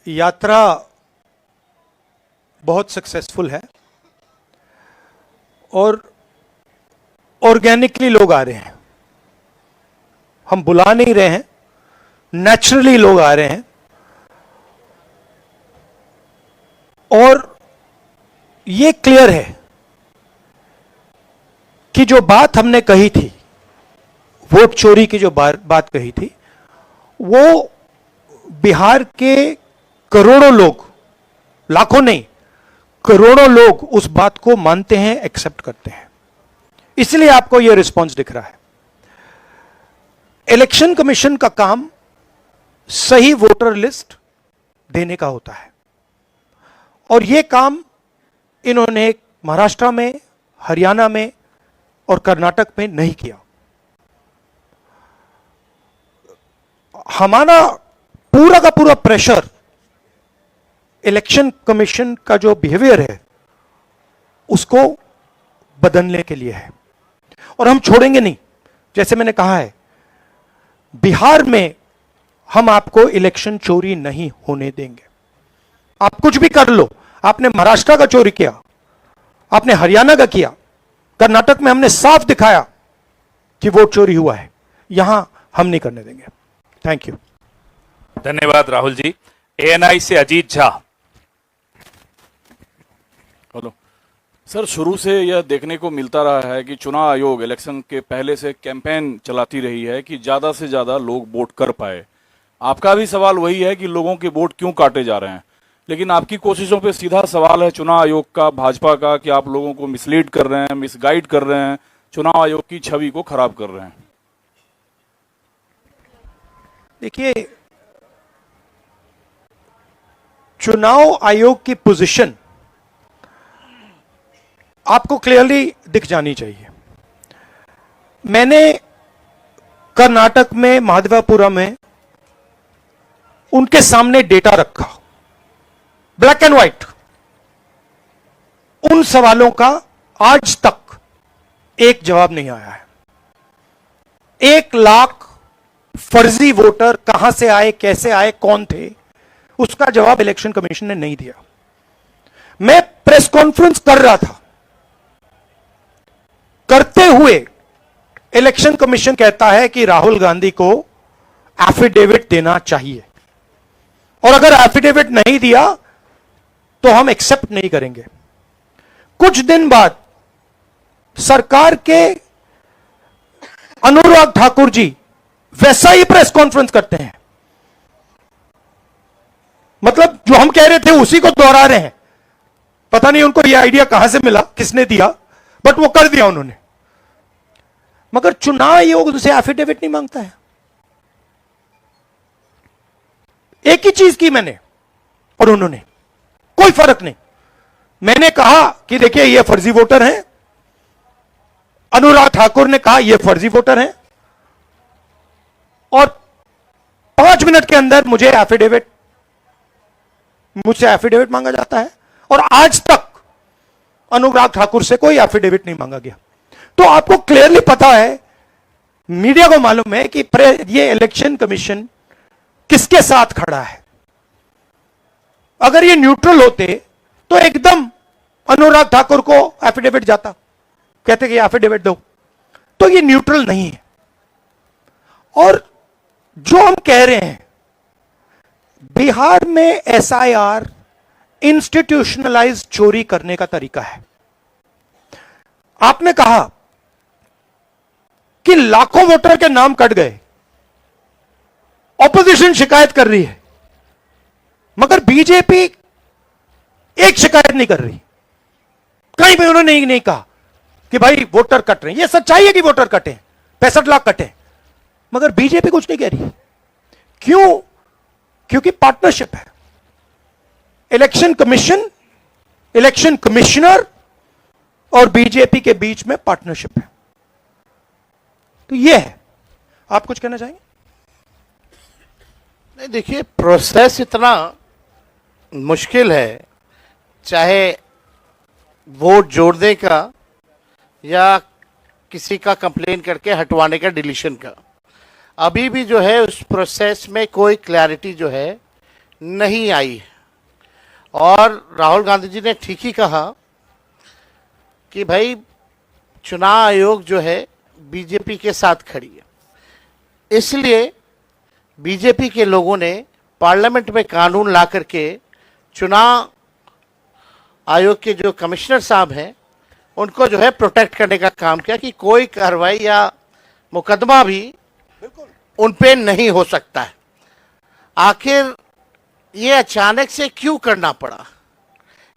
यात्रा बहुत सक्सेसफुल है और ऑर्गेनिकली लोग आ रहे हैं, हम बुला नहीं रहे हैं, नेचुरली लोग आ रहे हैं। और ये क्लियर है कि जो बात हमने कही थी, वोट चोरी की जो बात कही थी, वो बिहार के करोड़ों लोग, लाखों नहीं करोड़ों लोग उस बात को मानते हैं, एक्सेप्ट करते हैं। इसलिए आपको यह रिस्पॉन्स दिख रहा है। इलेक्शन कमीशन का काम सही वोटर लिस्ट देने का होता है और यह काम इन्होंने महाराष्ट्र में, हरियाणा में और कर्नाटक में नहीं किया। हमारा पूरा का पूरा प्रेशर इलेक्शन कमीशन का जो बिहेवियर है उसको बदलने के लिए है और हम छोड़ेंगे नहीं। जैसे मैंने कहा है, बिहार में हम आपको इलेक्शन चोरी नहीं होने देंगे। आप कुछ भी कर लो, आपने महाराष्ट्र का चोरी किया, आपने हरियाणा का किया, कर्नाटक में हमने साफ दिखाया कि वोट चोरी हुआ है, यहां हम नहीं करने देंगे। Thank you. धन्यवाद राहुल जी। एएनआई से अजीत झा। हेलो सर, शुरू से यह देखने को मिलता रहा है कि चुनाव आयोग इलेक्शन के पहले से कैंपेन चलाती रही है कि ज्यादा से ज्यादा लोग वोट कर पाए। आपका भी सवाल वही है कि लोगों के वोट क्यों काटे जा रहे हैं, लेकिन आपकी कोशिशों पे सीधा सवाल है चुनाव आयोग का, भाजपा का, कि आप लोगों को मिसलीड कर रहे हैं, मिसगाइड कर रहे हैं, चुनाव आयोग की छवि को खराब कर रहे हैं। देखिए, चुनाव आयोग की पोजीशन आपको क्लियरली दिख जानी चाहिए। मैंने कर्नाटक में, महादेवापुरम में उनके सामने डेटा रखा, ब्लैक एंड व्हाइट। उन सवालों का आज तक एक जवाब नहीं आया है। 1 लाख फर्जी वोटर कहां से आए, कैसे आए, कौन थे, उसका जवाब इलेक्शन कमीशन ने नहीं दिया। मैं प्रेस कॉन्फ्रेंस कर रहा था, करते हुए इलेक्शन कमीशन कहता है कि राहुल गांधी को एफिडेविट देना चाहिए और अगर एफिडेविट नहीं दिया तो हम एक्सेप्ट नहीं करेंगे। कुछ दिन बाद सरकार के अनुराग ठाकुर जी वैसा ही प्रेस कॉन्फ्रेंस करते हैं, मतलब जो हम कह रहे थे उसी को दोहरा रहे हैं। पता नहीं उनको यह आइडिया कहां से मिला, किसने दिया, बट वो कर दिया उन्होंने। मगर चुनाव आयोग उनसे एफिडेविट नहीं मांगता है। एक ही चीज की मैंने और उन्होंने, कोई फर्क नहीं। मैंने कहा कि देखिए ये फर्जी वोटर हैं, अनुराग ठाकुर ने कहा ये फर्जी वोटर हैं, और 5 मिनट के अंदर मुझसे एफिडेविट मांगा जाता है और आज तक अनुराग ठाकुर से कोई एफिडेविट नहीं मांगा गया। तो आपको क्लियरली पता है, मीडिया को मालूम है कि ये इलेक्शन कमीशन किसके साथ खड़ा है। अगर ये न्यूट्रल होते तो एकदम अनुराग ठाकुर को एफिडेविट जाता, कहते कि एफिडेविट दो। तो ये न्यूट्रल नहीं है। और जो हम कह रहे हैं, बिहार में एसआईआर इंस्टीट्यूशनलाइज चोरी करने का तरीका है। आपने कहा कि लाखों वोटर के नाम कट गए, ऑपोजिशन शिकायत कर रही है, मगर बीजेपी एक शिकायत नहीं कर रही। कहीं भी उन्होंने नहीं कहा कि भाई वोटर कट रहे हैं। यह सच्चाई है कि वोटर कटे, 65 लाख कटे, मगर बीजेपी कुछ नहीं कह रही। क्यों? क्योंकि पार्टनरशिप है। इलेक्शन कमीशन, इलेक्शन कमिश्नर और बीजेपी के बीच में पार्टनरशिप है। तो यह है। आप कुछ कहना चाहेंगे? नहीं, देखिए, प्रोसेस इतना मुश्किल है, चाहे वोट जोड़ने का या किसी का कंप्लेन करके हटवाने का, डिलीशन का। अभी भी जो है उस प्रोसेस में कोई क्लैरिटी जो है नहीं आई है। और राहुल गांधी जी ने ठीक ही कहा कि भाई चुनाव आयोग जो है बीजेपी के साथ खड़ी है, इसलिए बीजेपी के लोगों ने पार्लियामेंट में कानून ला करके चुनाव आयोग के जो कमिश्नर साहब हैं उनको जो है प्रोटेक्ट करने का काम किया कि कोई कार्रवाई या मुकदमा भी उन पे नहीं हो सकता है। आखिर ये अचानक से क्यों करना पड़ा?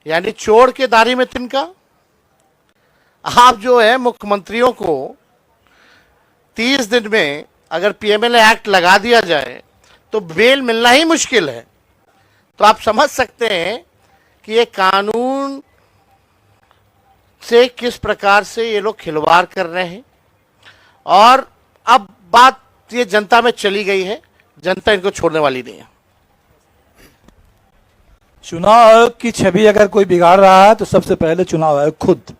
यानी चोर के दाढ़ी में तिनका। आप जो है मुख्यमंत्रियों को 30 दिन में अगर पीएमएलए एक्ट लगा दिया जाए तो बेल मिलना ही मुश्किल है। तो आप समझ सकते हैं कि ये कानून से किस प्रकार से ये लोग खिलवाड़ कर रहे हैं। और अब बात ये जनता में चली गई है, जनता इनको छोड़ने वाली नहीं है। चुनाव आयोग की छवि अगर कोई बिगाड़ रहा है तो सबसे पहले चुनाव आयोग खुद।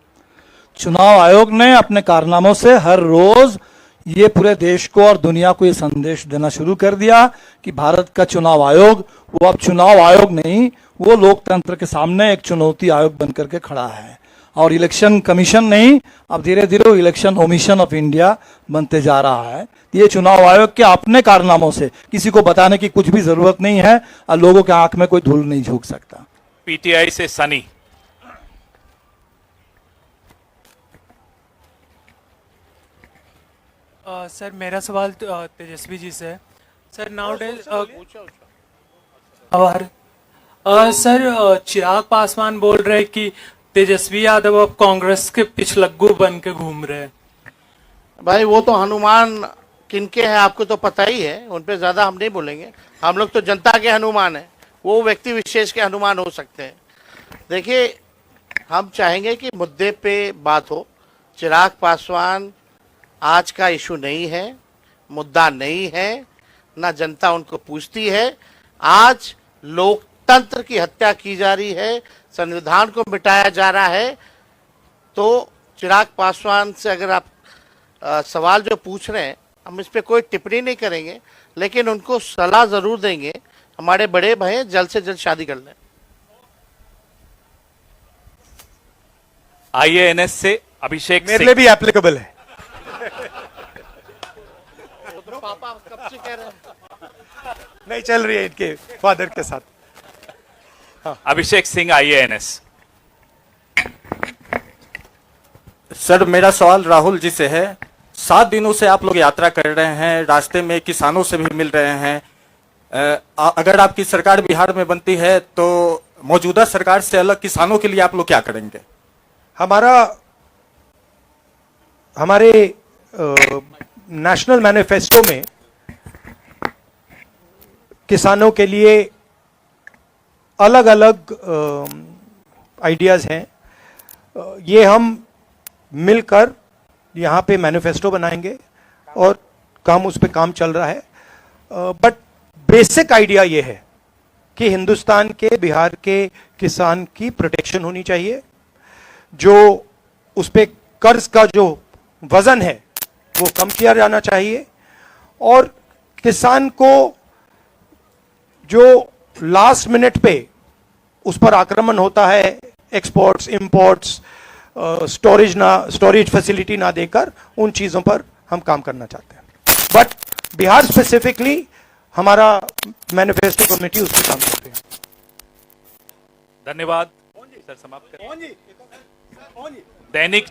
चुनाव आयोग ने अपने कारनामों से हर रोज ये पूरे देश को और दुनिया को ये संदेश देना शुरू कर दिया कि भारत का चुनाव आयोग वो अब चुनाव आयोग नहीं, वो लोकतंत्र के सामने एक चुनौती आयोग बनकर के खड़ा है। और इलेक्शन कमीशन नहीं, अब धीरे धीरे इलेक्शन ओमिशन ऑफ इंडिया बनते जा रहा है। ये चुनाव आयोग के अपने कारनामों से किसी को बताने की कुछ भी जरूरत नहीं है और लोगों के आंख में कोई धूल नहीं झोंक सकता। पीटीआई से सनी। सर मेरा सवाल तेजस्वी जी से है। Sir nowadays sir Chirag Paswan बोल रहे कि तेजस्वी यादव अब कांग्रेस के पिछलग्गू बन के घूम रहे हैं। भाई वो तो हनुमान किनके हैं आपको तो पता ही है, उन पे ज्यादा हम नहीं बोलेंगे। हम लोग तो जनता के हनुमान हैं, वो व्यक्ति विशेष के हनुमान हो सकते हैं। देखिए, हम चाहेंगे कि मुद्दे पे बात हो। चिराग पासवान आज का इशू नहीं है, मुद्दा नहीं है, ना जनता उनको पूछती है। आज लोकतंत्र की हत्या की जा रही है, संविधान को मिटाया जा रहा है। तो चिराग पासवान से अगर आप सवाल जो पूछ रहे हैं, हम इस पे कोई टिप्पणी नहीं करेंगे, लेकिन उनको सलाह जरूर देंगे। हमारे बड़े भाई जल्द से जल्द शादी कर लें। आईएएनएस से अभिषेक मेरे सिंह। लिए भी एप्लीकेबल है। तो पापा कब से कह रहे हैं? नहीं चल रही है इनके फादर के साथ। अभिषेक सिंह आईएएनएस। सर मेरा सवाल राहुल जी से है। 7 दिनों से आप लोग यात्रा कर रहे हैं, रास्ते में किसानों से भी मिल रहे हैं। अगर आपकी सरकार बिहार में बनती है तो मौजूदा सरकार से अलग किसानों के लिए आप लोग क्या करेंगे? हमारे नेशनल मैनिफेस्टो में किसानों के लिए अलग अलग आइडियाज़ हैं। ये हम मिलकर यहाँ पे मैनिफेस्टो बनाएंगे और उस पे काम चल रहा है। बट बेसिक आइडिया ये है कि हिंदुस्तान के, बिहार के किसान की प्रोटेक्शन होनी चाहिए। जो उस पे कर्ज का जो वजन है वो कम किया जाना चाहिए। और किसान को जो लास्ट मिनट पे उस पर आक्रमण होता है, एक्सपोर्ट्स, इंपोर्ट्स, स्टोरेज फैसिलिटी ना देकर, उन चीजों पर हम काम करना चाहते हैं। बट बिहार स्पेसिफिकली हमारा मैनिफेस्टो कमेटी उस पर काम करते हैं। धन्यवाद सर, समाप्त करें। दैनिक